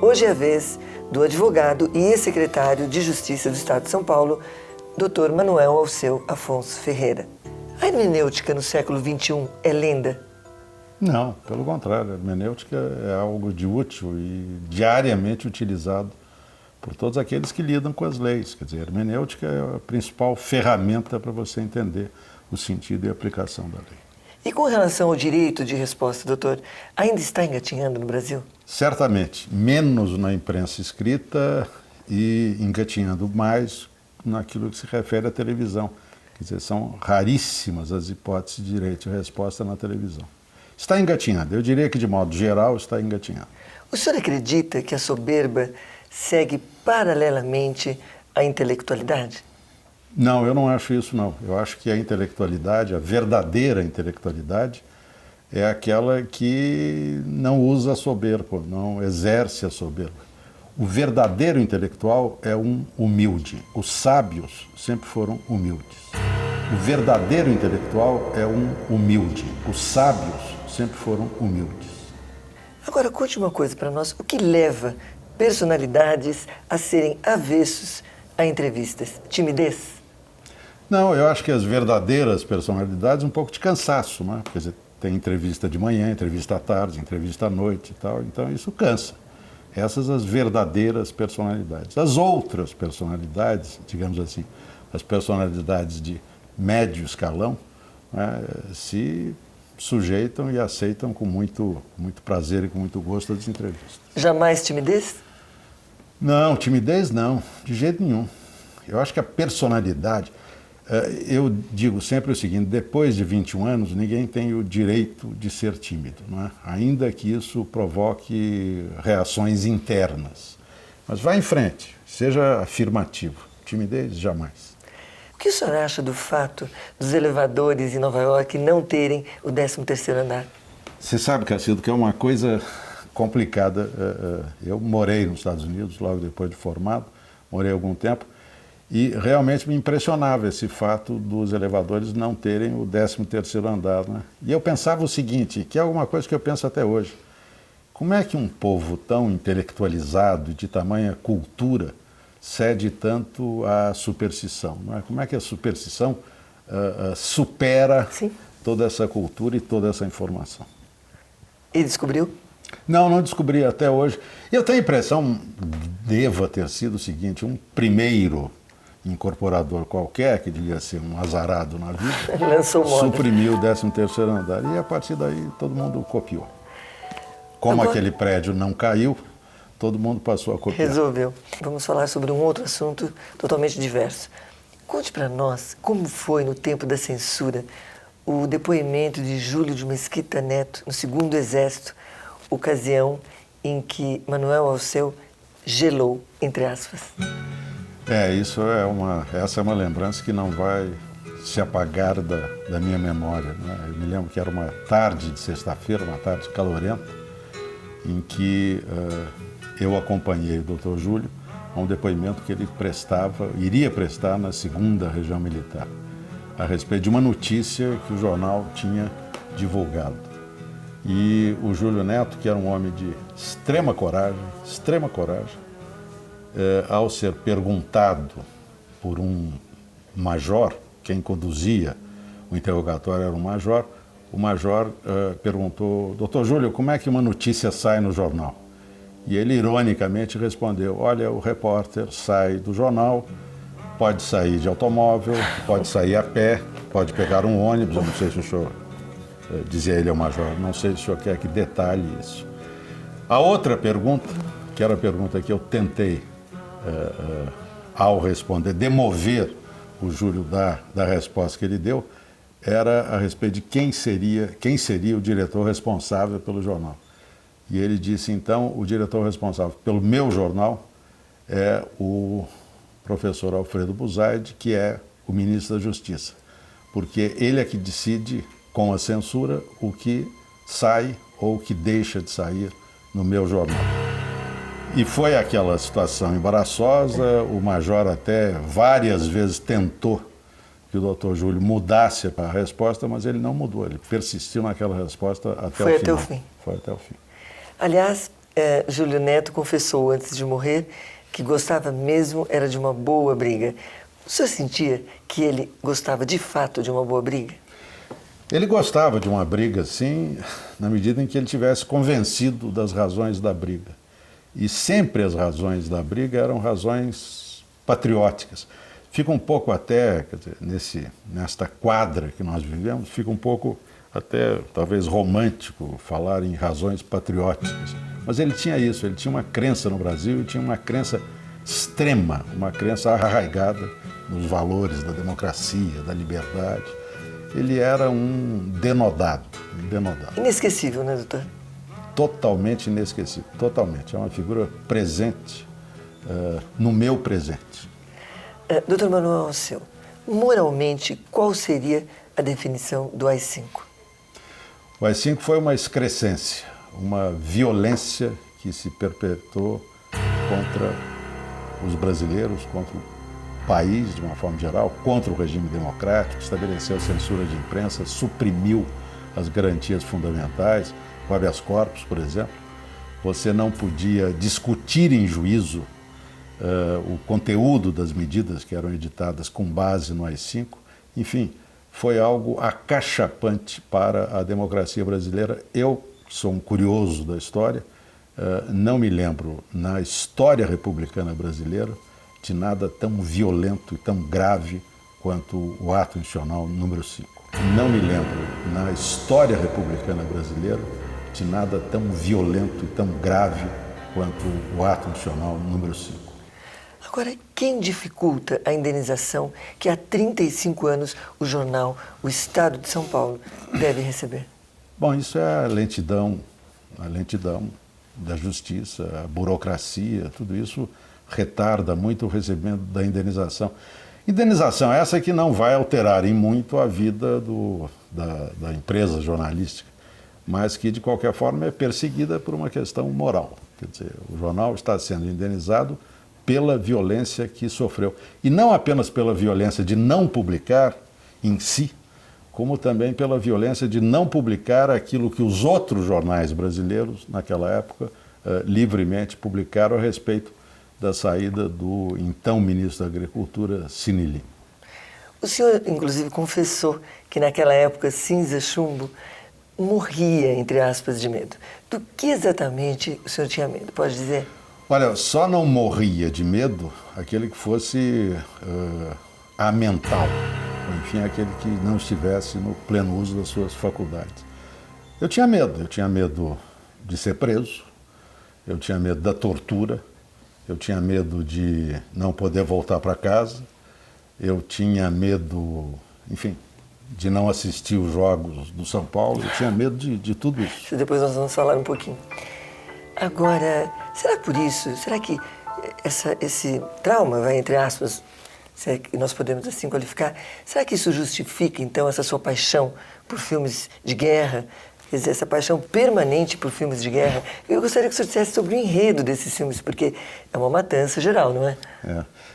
Hoje é a vez do advogado e ex-secretário de Justiça do Estado de São Paulo, Dr. Manuel Alceu Afonso Ferreira. A hermenêutica no século XXI é lenda? Não, pelo contrário, a hermenêutica é algo de útil e diariamente utilizado por todos aqueles que lidam com as leis. Quer dizer, a hermenêutica é a principal ferramenta para você entender o sentido e a aplicação da lei. E com relação ao direito de resposta, doutor, ainda está engatinhando no Brasil? Certamente, menos na imprensa escrita e engatinhando mais naquilo que se refere à televisão. Quer dizer, são raríssimas as hipóteses de direito de resposta na televisão. Está engatinhando, eu diria que de modo geral está engatinhando. O senhor acredita que a soberba segue paralelamente à intelectualidade? Não, eu não acho isso não. Eu acho que a intelectualidade, a verdadeira intelectualidade, é aquela que não usa a soberba, não exerce a soberba. O verdadeiro intelectual é um humilde. Os sábios sempre foram humildes. O verdadeiro intelectual é um humilde. Os sábios sempre foram humildes. Agora, conte uma coisa para nós. O que leva personalidades a serem avessos a entrevistas? Timidez? Não, eu acho que as verdadeiras personalidades, um pouco de cansaço, né? Quer dizer, tem entrevista de manhã, entrevista à tarde, entrevista à noite e tal, então isso cansa. Essas as verdadeiras personalidades. As outras personalidades, digamos assim, as personalidades de médio escalão, né, se sujeitam e aceitam com muito prazer e com muito gosto as entrevistas. Jamais timidez? Não, timidez não, de jeito nenhum. Eu acho que a personalidade... Eu digo sempre o seguinte, depois de 21 anos, ninguém tem o direito de ser tímido, não é? Ainda que isso provoque reações internas. Mas vá em frente, seja afirmativo. Timidez, jamais. O que o senhor acha do fato dos elevadores em Nova York não terem o 13º andar? Você sabe, Cacildo, que é uma coisa complicada. Eu morei nos Estados Unidos logo depois de formado, morei algum tempo, e realmente me impressionava esse fato dos elevadores não terem o 13º andar, né? E eu pensava o seguinte, que é alguma coisa que eu penso até hoje. Como é que um povo tão intelectualizado e de tamanha cultura cede tanto à superstição, não é? Como é que a superstição supera Sim. toda essa cultura e toda essa informação? E descobriu? Não descobri até hoje. Eu tenho a impressão, deva ter sido o seguinte, um primeiro incorporador qualquer, que devia ser um azarado na vida, Lançou moda. suprimiu o 13º andar e a partir daí todo mundo copiou. Como Agora, aquele prédio não caiu, todo mundo passou a copiar. resolveu. Vamos falar sobre um outro assunto totalmente diverso. Conte para nós como foi no tempo da censura o depoimento de Júlio de Mesquita Neto no 2º Exército, ocasião em que Manuel Alceu gelou, entre aspas. Essa é uma lembrança que não vai se apagar da minha memória, né? Eu me lembro que era uma tarde de sexta-feira, uma tarde calorenta, em que eu acompanhei o Dr. Júlio a um depoimento que ele iria prestar na 2ª Região Militar, a respeito de uma notícia que o jornal tinha divulgado. E o Júlio Neto, que era um homem de extrema coragem, ao ser perguntado por um major, quem conduzia o interrogatório era um major, o major perguntou, doutor Júlio, como é que uma notícia sai no jornal? E ele ironicamente respondeu, olha, o repórter sai do jornal, pode sair de automóvel, pode sair a pé, pode pegar um ônibus, eu não sei se o senhor, dizia ele ao major, não sei se o senhor quer que detalhe isso. A outra pergunta, que era a pergunta que eu tentei, ao responder, demover o Júlio da resposta que ele deu, era a respeito de quem seria o diretor responsável pelo jornal. E ele disse, então, o diretor responsável pelo meu jornal é o professor Alfredo Buzaide, que é o ministro da Justiça, porque ele é que decide, com a censura, o que sai ou o que deixa de sair no meu jornal. E foi aquela situação embaraçosa, o major até várias vezes tentou que o doutor Júlio mudasse a resposta, mas ele não mudou, ele persistiu naquela resposta até o final. Foi até o fim. Foi até o fim. Aliás, Júlio Neto confessou antes de morrer que gostava mesmo era de uma boa briga. O senhor sentia que ele gostava de fato de uma boa briga? Ele gostava de uma briga, sim, na medida em que ele tivesse convencido das razões da briga. E sempre as razões da briga eram razões patrióticas. Fica um pouco até, quer dizer, nesta quadra que nós vivemos, fica um pouco até talvez romântico falar em razões patrióticas. Mas ele tinha isso, ele tinha uma crença no Brasil e tinha uma crença extrema, uma crença arraigada nos valores da democracia, da liberdade. Ele era um denodado. Inesquecível, né, doutor? Totalmente inesquecível, totalmente. É uma figura presente no meu presente. Doutor Manuel Alceu, moralmente, qual seria a definição do AI-5? O AI-5 foi uma excrescência, uma violência que se perpetrou contra os brasileiros, contra o país de uma forma geral, contra o regime democrático, estabeleceu censura de imprensa, suprimiu as garantias fundamentais, o habeas corpus, por exemplo. Você não podia discutir em juízo o conteúdo das medidas que eram editadas com base no AI-5. Enfim, foi algo acachapante para a democracia brasileira. Eu sou um curioso da história, não me lembro na história republicana brasileira de nada tão violento e tão grave quanto o ato institucional número 5. Não me lembro na história republicana brasileira de nada tão violento e tão grave quanto o ato institucional número 5. Agora, quem dificulta a indenização que há 35 anos o jornal O Estado de São Paulo deve receber? Bom, isso é a lentidão da justiça, a burocracia, tudo isso retarda muito o recebimento da indenização. Indenização essa que não vai alterar em muito a vida da empresa jornalística, mas que, de qualquer forma, é perseguida por uma questão moral. Quer dizer, o jornal está sendo indenizado pela violência que sofreu. E não apenas pela violência de não publicar em si, como também pela violência de não publicar aquilo que os outros jornais brasileiros, naquela época, livremente publicaram a respeito da saída do então ministro da Agricultura, Sinili. O senhor, inclusive, confessou que naquela época cinza chumbo morria, entre aspas, de medo. Do que exatamente o senhor tinha medo? Pode dizer? Olha, só não morria de medo aquele que fosse amental, ou enfim, aquele que não estivesse no pleno uso das suas faculdades. Eu tinha medo de ser preso, eu tinha medo da tortura, eu tinha medo de não poder voltar para casa, eu tinha medo, enfim, de não assistir os jogos do São Paulo, eu tinha medo de tudo isso. Depois nós vamos falar um pouquinho. Agora, será por isso, será que esse trauma, vai entre aspas, se é que nós podemos assim qualificar, será que isso justifica, então, essa sua paixão por filmes de guerra? Quer dizer, essa paixão permanente por filmes de guerra. Eu gostaria que o senhor dissesse sobre o enredo desses filmes, porque é uma matança geral, não é?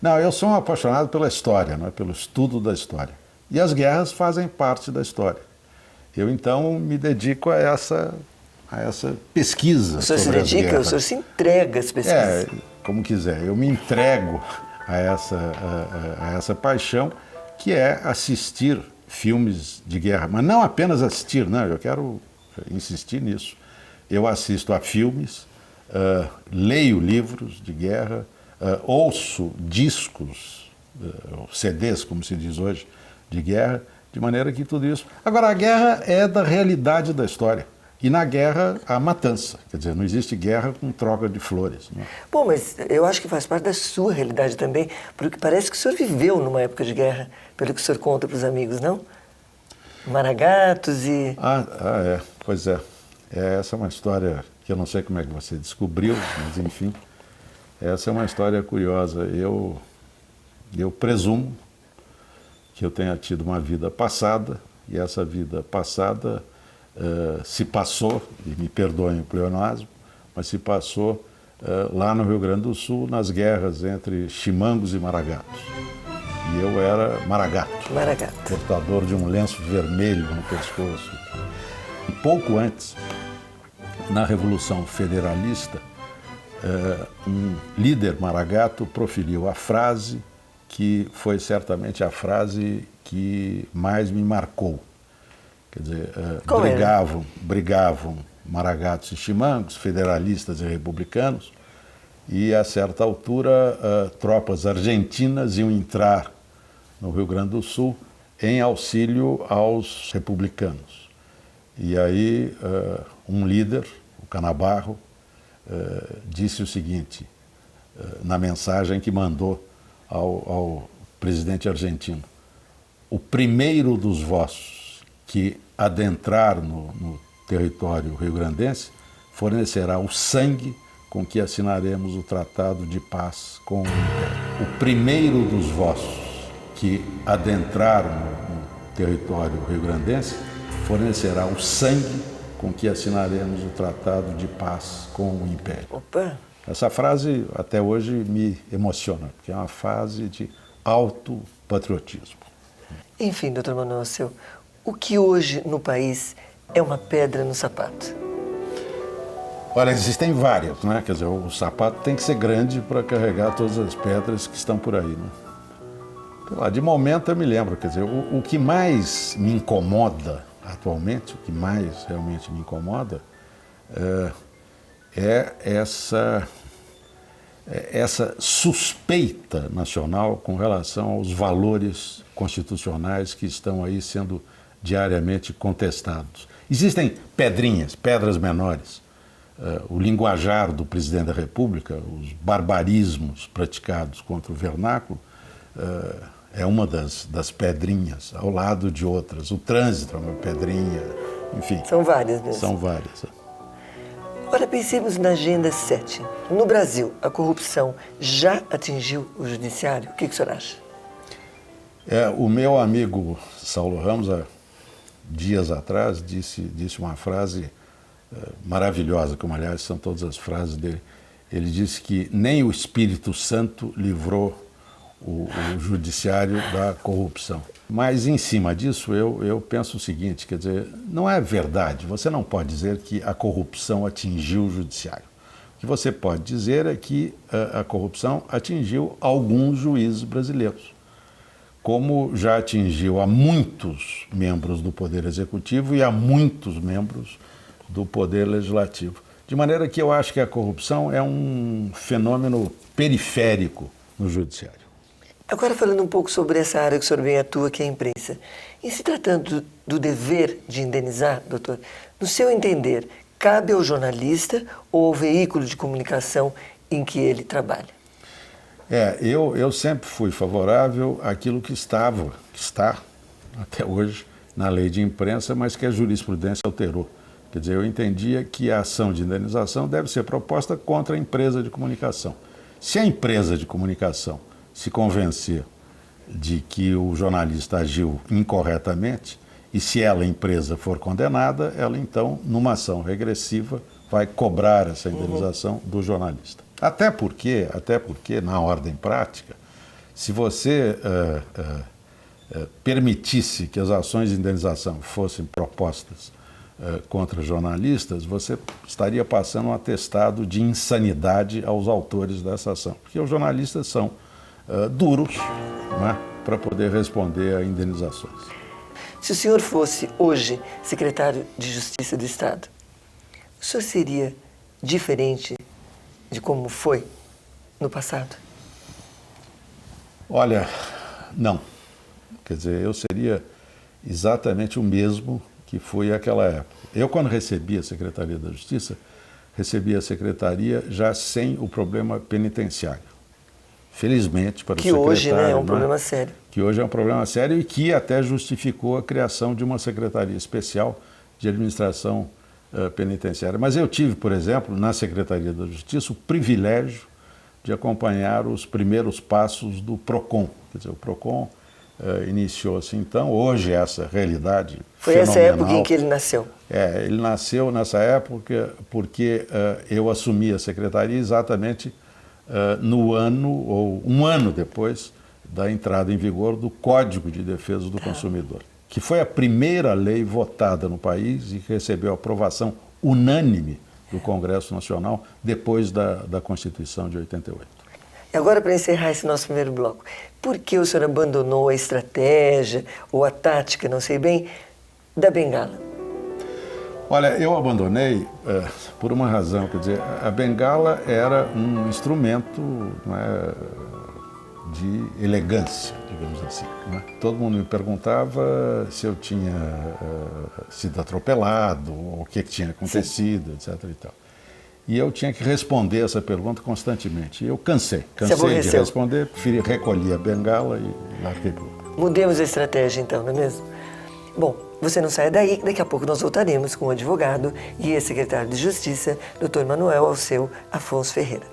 Não, eu sou um apaixonado pela história, não é? Pelo estudo da história. E as guerras fazem parte da história. Eu, então, me dedico a essa pesquisa. O senhor se dedica, o senhor se entrega às pesquisas. Como quiser. Eu me entrego a essa paixão, que é assistir filmes de guerra. Mas não apenas assistir, não, eu quero insistir nisso. Eu assisto a filmes, leio livros de guerra, ouço discos, CDs, como se diz hoje, de guerra, de maneira que tudo isso... Agora, a guerra é da realidade da história. E na guerra, há matança. Quer dizer, não existe guerra com troca de flores. Não é? Bom, mas eu acho que faz parte da sua realidade também, porque parece que o senhor viveu numa época de guerra, pelo que o senhor conta para os amigos, não? Maragatos e... É. Pois é. Essa é uma história que eu não sei como é que você descobriu, mas enfim, essa é uma história curiosa. Eu presumo que eu tenha tido uma vida passada, e essa vida passada se passou, e me perdoem o pleonasmo, mas se passou lá no Rio Grande do Sul, nas guerras entre chimangos e maragatos. E eu era maragato, portador de um lenço vermelho no pescoço. E pouco antes na Revolução Federalista, um líder maragato proferiu a frase que foi certamente a frase que mais me marcou. Quer dizer, brigavam maragatos e chimangos, federalistas e republicanos, e a certa altura tropas argentinas iam entrar no Rio Grande do Sul em auxílio aos republicanos. E aí um líder, o Canabarro, disse o seguinte, na mensagem que mandou ao presidente argentino: o primeiro dos vossos que adentrar no território rio-grandense fornecerá o sangue com que assinaremos o Tratado de Paz com o Império. O primeiro dos vossos que adentrar no território rio-grandense fornecerá o sangue com que assinaremos o Tratado de Paz com o Império. Opa! Essa frase até hoje me emociona, porque é uma frase de alto patriotismo. Enfim, doutor Manuel Alceu, o que hoje no país é uma pedra no sapato? Olha, existem várias, né? Quer dizer, o sapato tem que ser grande para carregar todas as pedras que estão por aí, né? Sei lá, de momento eu me lembro, quer dizer, o que mais me incomoda atualmente, o que mais realmente me incomoda é essa suspeita nacional com relação aos valores constitucionais que estão aí sendo diariamente contestados. Existem pedras menores. O linguajar do presidente da República, os barbarismos praticados contra o vernáculo, é uma das pedrinhas, ao lado de outras. O trânsito é uma pedrinha, enfim. São várias mesmo. São várias. Agora pensemos na Agenda 7. No Brasil, a corrupção já atingiu o judiciário? O que o senhor acha? O meu amigo Saulo Ramos, há dias atrás, disse uma frase maravilhosa, como aliás são todas as frases dele. Ele disse que nem o Espírito Santo livrou o judiciário da corrupção. Mas em cima disso eu penso o seguinte, quer dizer, não é verdade, você não pode dizer que a corrupção atingiu o judiciário. O que você pode dizer é que a corrupção atingiu alguns juízes brasileiros, como já atingiu a muitos membros do Poder Executivo e a muitos membros do Poder Legislativo. De maneira que eu acho que a corrupção é um fenômeno periférico no judiciário. Agora falando um pouco sobre essa área que o senhor bem atua, que é a imprensa. Em se tratando do dever de indenizar, doutor, no seu entender, cabe ao jornalista ou ao veículo de comunicação em que ele trabalha? Eu sempre fui favorável àquilo que está até hoje na lei de imprensa, mas que a jurisprudência alterou. Quer dizer, eu entendia que a ação de indenização deve ser proposta contra a empresa de comunicação. Se a empresa de comunicação se convencer de que o jornalista agiu incorretamente, e se ela, a empresa, for condenada, ela então, numa ação regressiva, vai cobrar essa indenização do jornalista. Até porque, na ordem prática, se você permitisse que as ações de indenização fossem propostas contra jornalistas, você estaria passando um atestado de insanidade aos autores dessa ação, porque os jornalistas são duros, né, para poder responder a indenizações. Se o senhor fosse hoje secretário de Justiça do Estado, o senhor seria diferente de como foi no passado? Olha, não. Quer dizer, eu seria exatamente o mesmo que fui naquela época. Eu, quando recebi a Secretaria da Justiça, recebi a Secretaria já sem o problema penitenciário. Felizmente para o secretário. Que hoje, né, é um problema sério. Que hoje é um problema sério e que até justificou a criação de uma Secretaria Especial de Administração Penitenciária. Mas eu tive, por exemplo, na Secretaria da Justiça, o privilégio de acompanhar os primeiros passos do PROCON. Quer dizer, o PROCON iniciou-se então, hoje essa realidade Foi fenomenal. essa época em que ele nasceu? Ele nasceu nessa época porque eu assumi a Secretaria exatamente no ano, ou um ano depois da entrada em vigor do Código de Defesa do Consumidor, que foi a primeira lei votada no país e que recebeu aprovação unânime do Congresso Nacional depois da Constituição de 88. E agora, para encerrar esse nosso primeiro bloco, por que o senhor abandonou a estratégia ou a tática, não sei bem, da bengala? Olha, eu abandonei por uma razão, quer dizer, a bengala era um instrumento, não é, de elegância, digamos assim. Não é? Todo mundo me perguntava se eu tinha sido atropelado, ou o que tinha acontecido, etc. E tal. E eu tinha que responder essa pergunta constantemente. E eu cansei de responder, preferi recolher a bengala e larguei tudo. Mudemos a estratégia então, não é mesmo? Bom, você não saia daí, daqui a pouco nós voltaremos com o advogado e ex-secretário de Justiça, Dr. Manuel Alceu Afonso Ferreira.